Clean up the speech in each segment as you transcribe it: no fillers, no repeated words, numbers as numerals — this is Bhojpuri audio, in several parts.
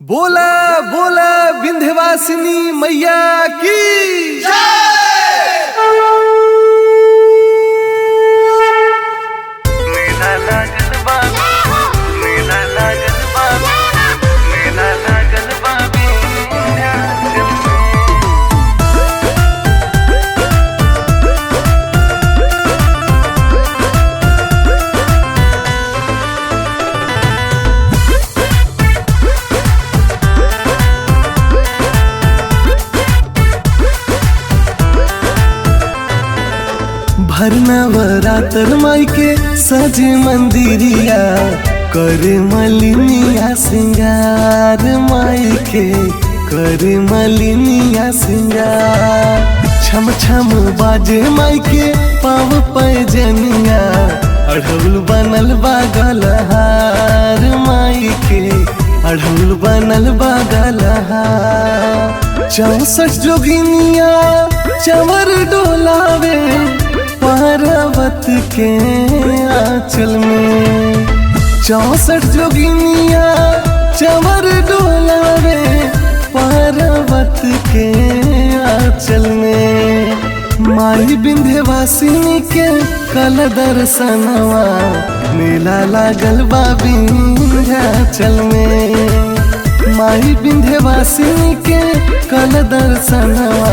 बोला बोला विंध्यवासिनी मैया की मेला लागल बा मेला लागल बा मेला लागल बा विंध्याचल भरनवरातर माई के सजे मंदिरिया करे मलिनिया सिंगार माई के करे मलिनिया सिंगार छम छम बाजे माई के पाव पैजनिया अढ़ौल बनल बा गलहार माई के अढ़ौल बनल बा गलहार 64 जोगिनिया चवर डोलावे पर्वत के आंचल में 64 जोगिनिया चवर डोलावे पर्वत के आंचल में माई विंध्यवासिनी के कल दर्शनवा मेला लागल बा विंध्याचल में माई विंध्यवासिनी के कल दर्शनवा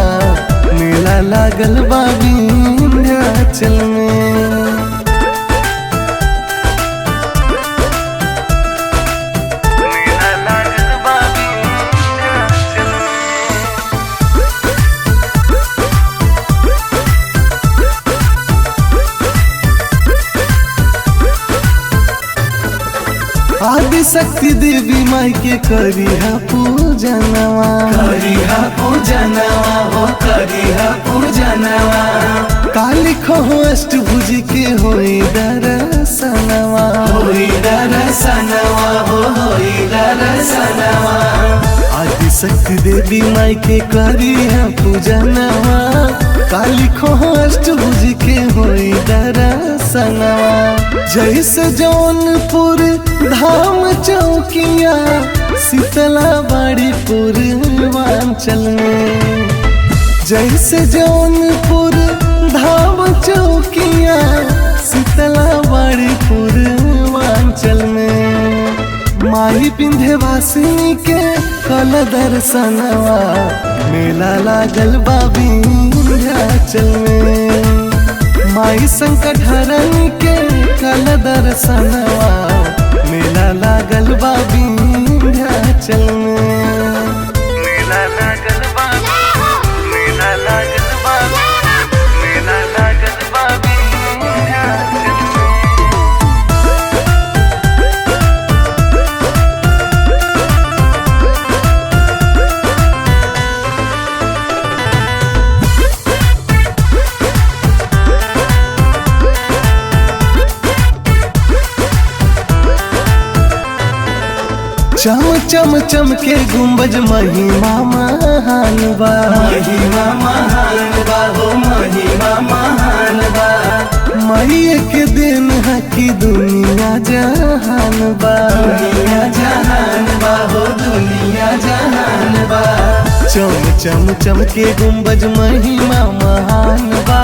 मेला लागल बा विंध्याचल में मेला लागल बा विंध्याचल आदि शक्ति देवी माई के करिहा पूजनवा करिहा पूजनवा हो करिहा पूजनवा काली खो अष्टभुज के होई दर्शनवा होई दर्शनवा हो होई दर्शनवा आदि शक्ति देवी माई के करिहा पूजनवा काली खो अष्टभुज के होई दर्शनवा जैसे जौनपुर धाम चौकिया शीतला बाड़ी पूर्वांचल में जैसे जौनपुर धाम चौकिया शीतला बाड़ी पूर्वांचल में माई विंध्यवासिनी के कल दर्शनवा मेला लागल बा विंध्याचल में माई संकट हरनी के कल दर्शनवा मेला लागल बा विंध्याचल में मेला लागल बा मेला लागल बा मेला लागल बा विंध्याचल चम चम चम के गुंबज महिमा महान बा महिमा महान बा हो महिमा महान बा माई के दिन है कि दुनिया जहान बा दुनिया जहान बा हो दुनिया जहान बा चम चम चम के गुंबज महिमा महान बा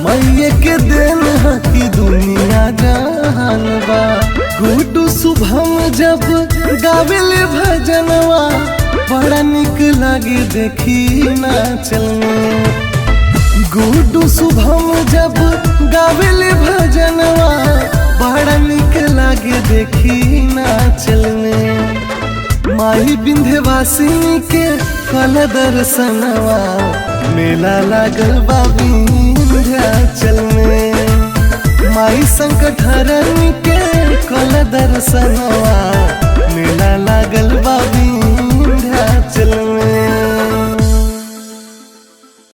माई के दिन है कि दुनिया जहान बा गुड्डू शुभम जब गावेल भजनवा बड़ा निक लागे देखी नाचल में गुड्डू शुभम जब गावेल भजनवा बड़ा निक लागे देखी नाचल में माई विंध्यवासिनी के कल दर्शनवा मेला लागल बा विंध्याचल में माई संकट हरनी के कल दर्शनवा मेला